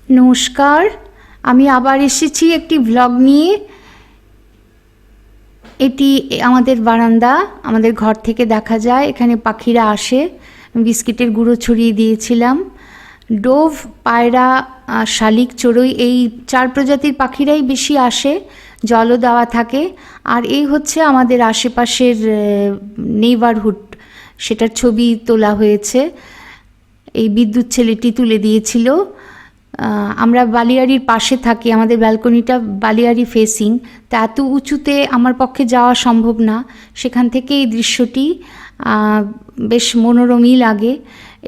নমস্কার, আমি আবার এসেছি একটি ভ্লগ নিয়ে। এটি আমাদের বারান্দা, আমাদের ঘর থেকে দেখা যায়। এখানে পাখিরা আসে, বিস্কিটের গুঁড়ো ছড়িয়ে দিয়েছিলাম। ডোভ, পায়রা, শালিক, চড়ুই, এই 4 প্রজাতির পাখিরাই বেশি আসে, জলও দেওয়া থাকে। আর এই হচ্ছে আমাদের আশেপাশের নেইবারহুড, সেটার ছবি তোলা হয়েছে। এই বিদ্যুৎ ছেলেটি তুলে দিয়েছিল। আমরা বালিয়াড়ির পাশে থাকি, আমাদের ব্যালকনিটা বালিয়াড়ি ফেসিং, তা এত উঁচুতে আমার পক্ষে যাওয়া সম্ভব না। সেখান থেকে এই দৃশ্যটি বেশ মনোরমই লাগে।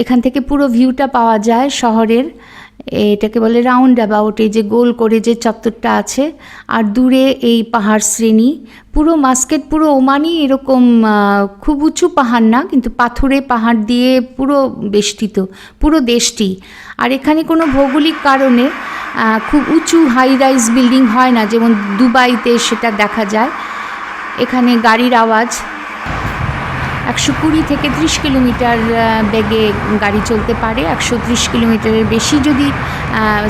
এখান থেকে পুরো ভিউটা পাওয়া যায় শহরের। এটাকে বলে রাউন্ড অ্যাবাউট, এই যে গোল করে যে চত্বরটা আছে, আর দূরে এই পাহাড় শ্রেণী। পুরো মাস্কেট, পুরো ওমানই এরকম খুব উঁচু পাহাড় না, কিন্তু পাথুরে পাহাড় দিয়ে পুরো বেষ্টিত পুরো দেশটি। আর এখানে কোনো ভৌগোলিক কারণে খুব উঁচু হাই রাইজ বিল্ডিং হয় না, যেমন দুবাইতে সেটা দেখা যায়। এখানে গাড়ির আওয়াজ, 120 থেকে 30 কিলোমিটার বেগে গাড়ি চলতে পারে। 130 কিলোমিটারের বেশি যদি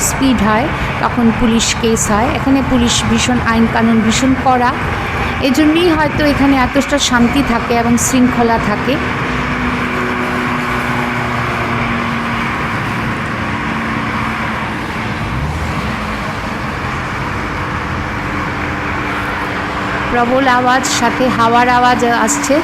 স্পিড হয় তখন পুলিশ কেস হয়। এখানে পুলিশ ভীষণ, আইন কানুন ভীষণ কড়া, এজন্যই হয়তো এখানে এতটা শান্তি থাকে এবং শৃঙ্খলা থাকে। প্রবল আওয়াজ, সাথে হাওয়ার আওয়াজ আসছে।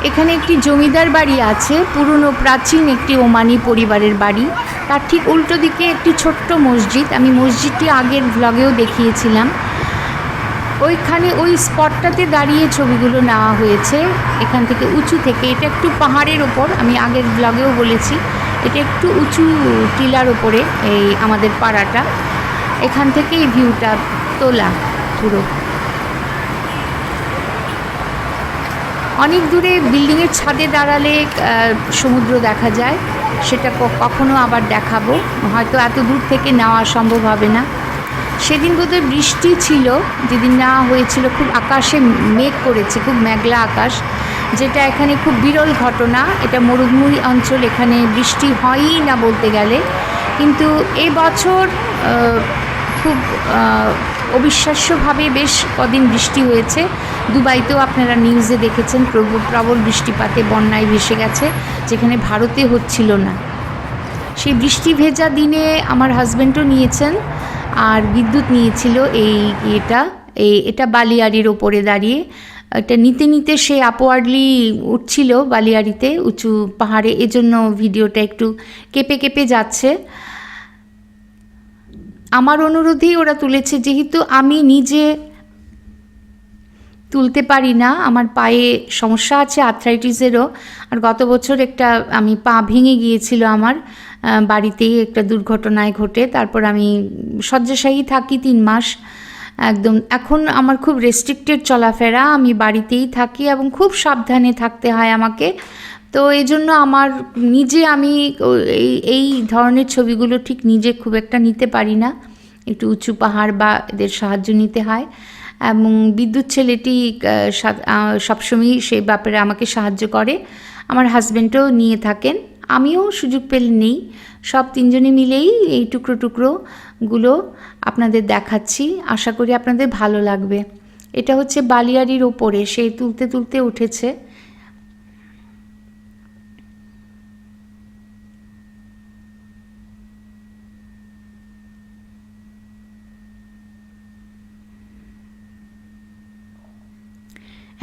এখানে একটি জমিদার বাড়ি আছে, পুরনো প্রাচীন একটি ওমানি পরিবারের বাড়ি। তার ঠিক উল্টো দিকে একটি ছোট্ট মসজিদ, আমি মসজিদটি আগের ভ্লগেও দেখিয়েছিলাম। ওইখানে ওই স্পটটাতে দাঁড়িয়ে ছবিগুলো নেওয়া হয়েছে, এখান থেকে উঁচু থেকে। এটা একটু পাহাড়ের ওপর, আমি আগের ব্লগেও বলেছি, এটা একটু উঁচু টিলার ওপরে এই আমাদের পাড়াটা। এখান থেকে এই ভিউটা তোলা পুরো। অনেক দূরে বিল্ডিংয়ের ছাদে দাঁড়ালে সমুদ্র দেখা যায়, সেটা কখনো আবার দেখাবো, হয়তো এত দূর থেকে নেওয়া সম্ভব হবে না। সেদিন বোধহয় বৃষ্টি ছিল, যেদিন নেওয়া হয়েছিল। খুব আকাশে মেঘ করেছে, খুব মেঘলা আকাশ, যেটা এখানে খুব বিরল ঘটনা। এটা মরুভূমি অঞ্চল, এখানে বৃষ্টি হয়ই না বলতে গেলে। কিন্তু এবছর খুব অবিশ্বাস্যভাবে বেশ কদিন বৃষ্টি হয়েছে। দুবাইতেও আপনারা নিউজে দেখেছেন, প্রবল বৃষ্টিপাতে বন্যায় ভেসে গেছে, যেখানে ভারতে হচ্ছিল না। সেই বৃষ্টি ভেজা দিনে আমার হাজব্যান্ডও নিয়েছেন, আর বিদ্যুৎ নিয়েছিল এটা বালিয়াড়ির ওপরে দাঁড়িয়ে। এটা নিতে নিতে সে আপওয়ার্ডলি উঠছিল বালিয়াড়িতে, উঁচু পাহাড়ে, এজন্য ভিডিওটা একটু কেঁপে কেঁপে যাচ্ছে। আমার অনুরোধেই ওরা তুলেছে, যেহেতু আমি নিজে তুলতে পারি না, আমার পায়ে সমস্যা আছে, আর্থ্রাইটিসেরও। আর গত বছর আমি পা ভেঙে গিয়েছিল আমার, বাড়িতেই একটা দুর্ঘটনায় ঘটে। তারপর আমি শয্যাশায়ী থাকি 3 মাস একদম। এখন আমার খুব রেস্ট্রিক্টেড চলাফেরা, আমি বাড়িতেই থাকি এবং খুব সাবধানে থাকতে হয় আমাকে। তো এই জন্য আমি এই ধরনের ছবিগুলো ঠিক নিজে খুব একটা নিতে পারি না, একটু উঁচু পাহাড় বা এদের সাহায্য নিতে হয়। এবং বিদ্যুৎ ছেলেটি সবসময়ই সেই ব্যাপারে আমাকে সাহায্য করে। আমার হাজব্যান্ডও নিয়ে থাকেন, আমিও সুযোগ পেলে নেই। সব 3 জনে মিলেই এই টুকরো টুকরোগুলো আপনাদের দেখাচ্ছি, আশা করি আপনাদের ভালো লাগবে। এটা হচ্ছে বালিয়াড়ির ওপরে, সে তুলতে তুলতে উঠেছে।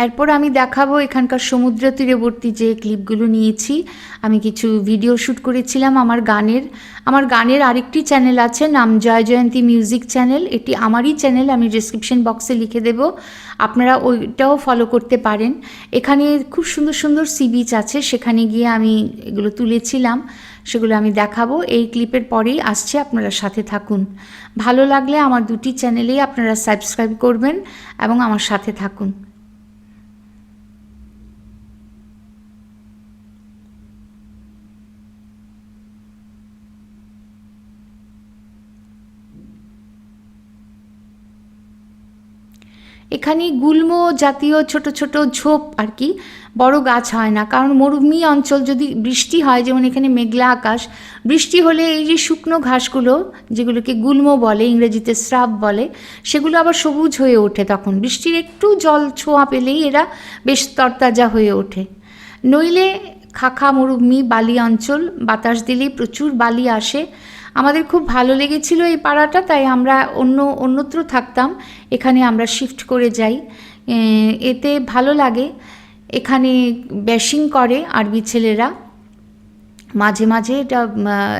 এরপর আমি দেখাবো এখানকার সমুদ্র তীরবর্তী যে ক্লিপগুলো নিয়েছি। আমি কিছু ভিডিও শ্যুট করেছিলাম আমার গানের আরেকটি চ্যানেল আছে, নাম জয় জয়ন্তী মিউজিক চ্যানেল। এটি আমারই চ্যানেল, আমি ডিসক্রিপশন বক্সে লিখে দেব, আপনারা ওইটাও ফলো করতে পারেন। এখানে খুব সুন্দর সুন্দর সি বিচ আছে, সেখানে গিয়ে আমি এগুলো তুলেছিলাম, সেগুলো আমি দেখাবো। এই ক্লিপের পরেই আসছে, আপনারা সাথে থাকুন। ভালো লাগলে আমার 2টি চ্যানেলেই আপনারা সাবস্ক্রাইব করবেন এবং আমার সাথে থাকুন। এখানে গুল্ম জাতীয় ছোট ছোট ঝোপ আর কি, বড় গাছ হয় না, কারণ মরুভূমি অঞ্চল, যদি বৃষ্টি হয়, যেমন এখানে মেঘলা আকাশ, বৃষ্টি হলে এই যে শুকনো ঘাসগুলো যেগুলোকে গুল্ম বলে, ইংরেজিতে শ্রাব বলে, সেগুলো আবার সবুজ হয়ে ওঠে, তখন বৃষ্টির একটু জল ছোঁয়া পেলেই এরা বেশ তরতাজা হয়ে ওঠে। নইলে খাখা মরুভূমি বালি অঞ্চল, বাতাস দিলেই প্রচুর বালি আসে। আমাদের খুব ভালো লেগেছিল এই পাড়াটা, তাই আমরা অন্যত্র থাকতাম, এখানে আমরা শিফট করে যাই। এতে ভালো লাগে। এখানে ব্যাশিং করে আরবি ছেলেরা মাঝে মাঝে,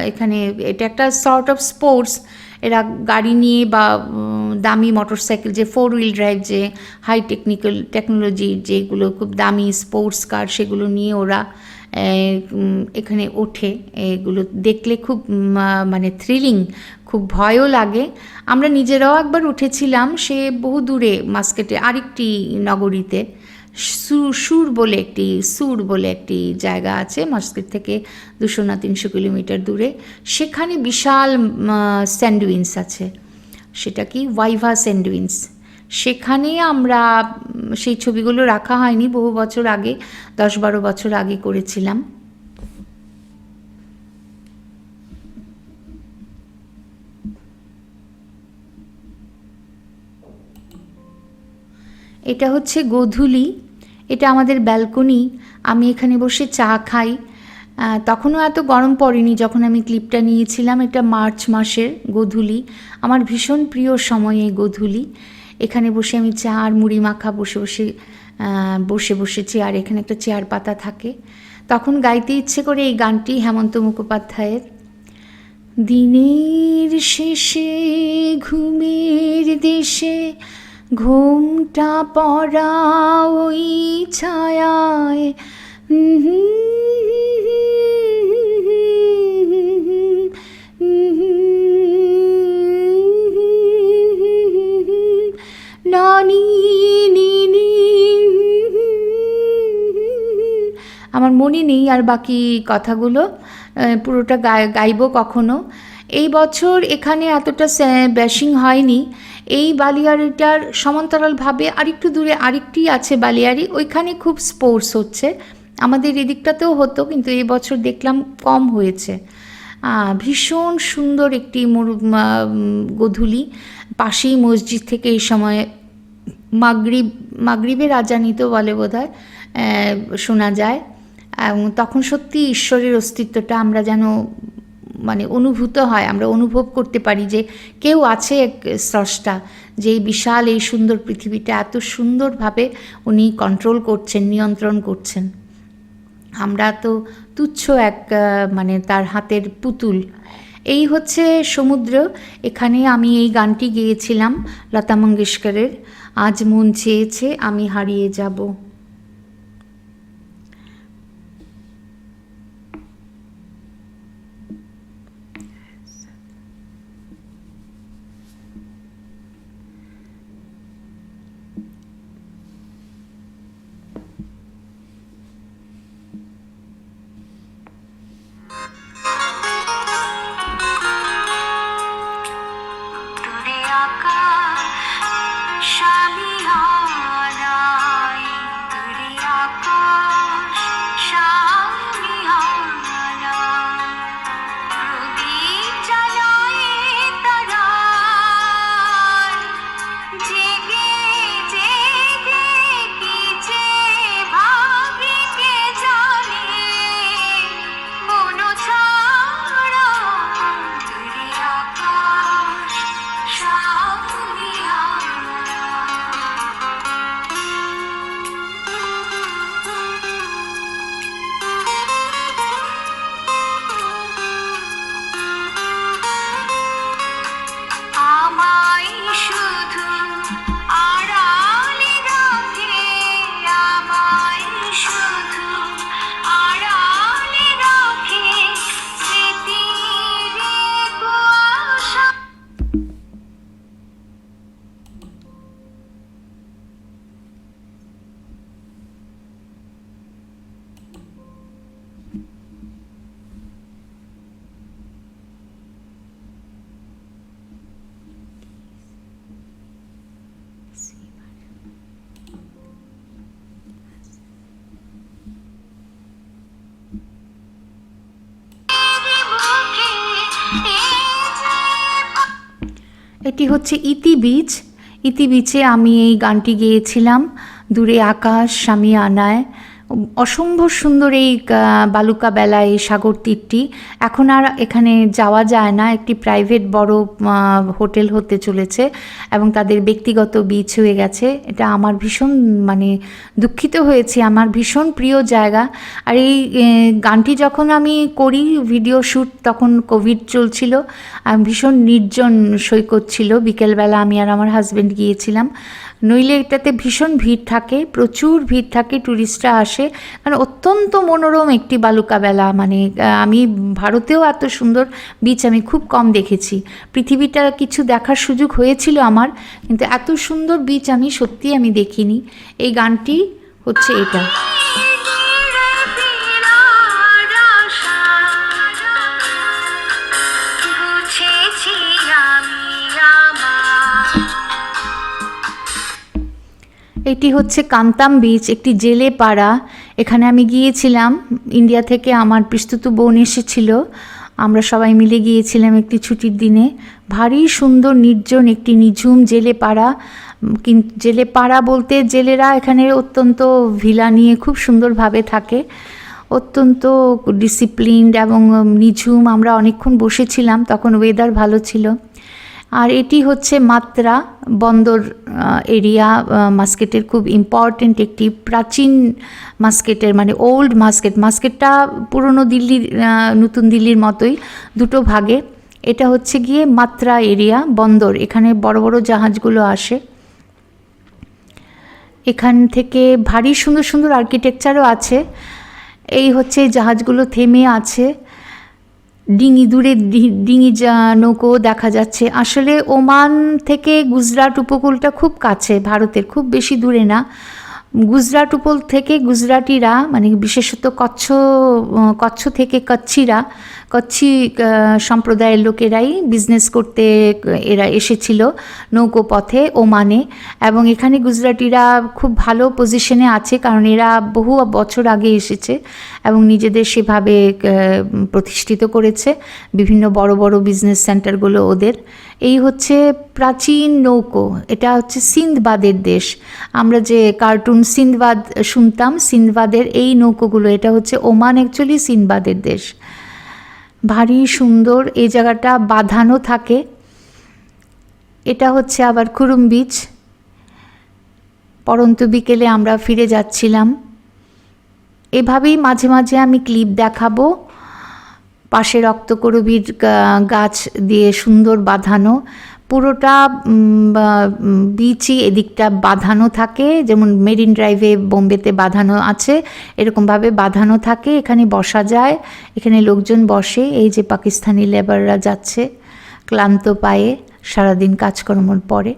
এখানে এটা একটা সর্ট অফ স্পোর্টস। এরা গাড়ি নিয়ে বা দামি মোটরসাইকেল, যে 4 হুইল ড্রাইভ, যে হাই টেকনোলজি যেগুলো খুব দামি স্পোর্টস কার, সেগুলো নিয়ে ওরা এখানে ওঠে। এগুলো দেখলে খুব মানে থ্রিলিং, খুব ভয়ও লাগে। আমরা নিজেরাও একবার উঠেছিলাম, সে বহু দূরে মাস্কেটে আরেকটি নগরীতে, সুর বলে একটি জায়গা আছে মাস্কেট থেকে 200 না 300 কিলোমিটার দূরে। সেখানে বিশাল স্যান্ডউইন্স আছে, সেটা কি ওয়াইভা স্যান্ডউইন্স। সেখানে আমরা, সেই ছবিগুলো রাখা হয়নি, বহু বছর আগে, 10-12 বছর আগে করেছিলাম। এটা হচ্ছে গোধূলি, এটা আমাদের ব্যালকনি। আমি এখানে বসে চা খাই। তখনও এত গরম পড়েনি যখন আমি ক্লিপটা নিয়েছিলাম। এটা মার্চ মাসের গোধূলি, আমার ভীষণ প্রিয় সময় এই গোধূলি। এখানে বসে আমি চা আর মুড়ি মাখা বসে বসে চেয়ার, এখানে একটা চেয়ার পাতা থাকে, তখন গাইতে ইচ্ছে করে এই গানটি হেমন্ত মুখোপাধ্যায়ের। দিনের শেষে ঘুমের দেশে ঘুমটা পড়া ওই ছায়ায়, আমার মনে নেই আর বাকি কথাগুলো, পুরোটা গাইব কখনো। এই বছর এখানে এতটা ব্যাশিং হয়নি। এই বালিয়াড়িটার সমান্তরালভাবে আরেকটু দূরে আরেকটি আছে বালিয়াড়ি, ওইখানে খুব স্পোর্টস হচ্ছে। আমাদের এদিকটাতেও হতো, কিন্তু এই বছর দেখলাম কম হয়েছে। ভীষণ সুন্দর একটি গোধূলি, পাশেই মসজিদ থেকে এই সময় মাগরিবের আজানই তো বলে বোধহয়, শোনা যায়। তখন সত্যি ঈশ্বরের অস্তিত্বটা আমরা যেন মানে অনুভূত হয়, আমরা অনুভব করতে পারি যে কেউ আছে, এক স্রষ্টা, যে এই বিশাল এই সুন্দর পৃথিবীটা এত সুন্দরভাবে উনি কন্ট্রোল করছেন, নিয়ন্ত্রণ করছেন। আমরা তো তুচ্ছ এক মানে তার হাতের পুতুল। এই হচ্ছে সমুদ্র। এখানে আমি এই গানটি গেয়েছিলাম লতা মঙ্গেশকরের, আজ মন চেয়েছে আমি হারিয়ে যাব। স্বামী হারাই এটি হচ্ছে ইতি বিচ। ইতি বিচে আমি এই গানটি গেয়েছিলাম, দূরে আকাশ স্বামী আনায়। অসম্ভব সুন্দর এই বালুকা বেলা, এই সাগর তীরটি। এখন আর এখানে যাওয়া যায় না, একটি প্রাইভেট বড় হোটেল হতে চলেছে এবং তাদের ব্যক্তিগত বিচ হয়ে গেছে। এটা আমার ভীষণ মানে দুঃখিত হয়েছি, আমার ভীষণ প্রিয় জায়গা। আর এই গানটি যখন আমি করি ভিডিও শ্যুট, তখন কোভিড চলছিল, ভীষণ নির্জন সৈকত ছিল। বিকেলবেলা আমি আর আমার হাজব্যান্ড গিয়েছিলাম, নইলে এটাতে ভীষণ ভিড় থাকে, প্রচুর ভিড় থাকে, ট্যুরিস্টরা আসে। কারণ অত্যন্ত মনোরম একটি বালুকা বেলা, মানে আমি ভারতেও এত সুন্দর বিচ আমি খুব কম দেখেছি। পৃথিবীটা কিছু দেখার সুযোগ হয়েছিল আমার, কিন্তু এত সুন্দর বিচ আমি সত্যিই আমি দেখিনি। এই গানটি হচ্ছে এটা। এটি হচ্ছে কান্তাম বিচ, একটি জেলে পাড়া। এখানে আমি গিয়েছিলাম, ইন্ডিয়া থেকে আমার পিস্তুত বোন এসেছিল, আমরা সবাই মিলে গিয়েছিলাম একটি ছুটির দিনে। ভারী সুন্দর নির্জন একটি নিঝুম জেলে পাড়া। কিন্তু জেলে পাড়া বলতে জেলেরা এখানে অত্যন্ত ভিলা নিয়ে খুব সুন্দরভাবে থাকে, অত্যন্ত ডিসিপ্লিনড এবং নিঝুম। আমরা অনেকক্ষণ বসেছিলাম, তখন ওয়েদার ভালো ছিল। আর এটি হচ্ছে মাত্রা বন্দর এরিয়া, মাস্কেটের খুব ইম্পর্টেন্ট একটি প্রাচীন মাস্কেটের, মানে ওল্ড মাস্কেট। মাস্কেটটা পুরনো দিল্লির, নতুন দিল্লির মতোই, দুটো ভাগে। এটা হচ্ছে গিয়ে মাত্রা এরিয়া, বন্দর। এখানে বড় বড় জাহাজগুলো আসে। এখান থেকে ভারী সুন্দর সুন্দর আর্কিটেকচারও আছে। এই হচ্ছে জাহাজগুলো থেমে আছে, ডিঙি, দূরে ডিঙি নৌকো দেখা যাচ্ছে। আসলে ওমান থেকে গুজরাট উপকূলটা খুব কাছে, ভারতের খুব বেশি দূরে না। গুজরাট উপকূল থেকে গুজরাটিরা, মানে বিশেষত কচ্ছ থেকে কচ্ছি সম্প্রদায়ের লোকেরাই বিজনেস করতে এরা এসেছিল নৌকো পথে ওমানে। এবং এখানে গুজরাটিরা খুব ভালো পজিশনে আছে, কারণ এরা বহু বছর আগে এসেছে এবং নিজেদের সেভাবে প্রতিষ্ঠিত করেছে, বিভিন্ন বড় বড় বিজনেস সেন্টারগুলো ওদের। এই হচ্ছে প্রাচীন নৌকো। এটা হচ্ছে সিন্ধবাদের দেশ। আমরা যে কার্টুন সিন্ধবাদ শুনতাম, সিন্ধবাদের এই নৌকোগুলো, এটা হচ্ছে ওমান অ্যাকচুয়ালি সিন্ধবাদের দেশ। ভারী সুন্দর, এই জায়গাটা বাঁধানো থাকে। এটা হচ্ছে আবার খুরুম বিচ। পরন্ত বিকেলে আমরা ফিরে যাচ্ছিলাম। এভাবেই মাঝে মাঝে আমি ক্লিপ দেখাবো। পাশে রক্তকরবীর গাছ দিয়ে সুন্দর বাঁধানো, পুরোটা বিচই এদিকটা বাঁধানো থাকে, যেমন মেরিন ড্রাইভে বোম্বেতে বাঁধানো আছে, এরকমভাবে বাঁধানো থাকে। এখানে বসা যায়, এখানে লোকজন বসে। এই যে পাকিস্তানি লেবাররা যাচ্ছে ক্লান্ত পায়ে সারাদিন কাজকর্মর পরে।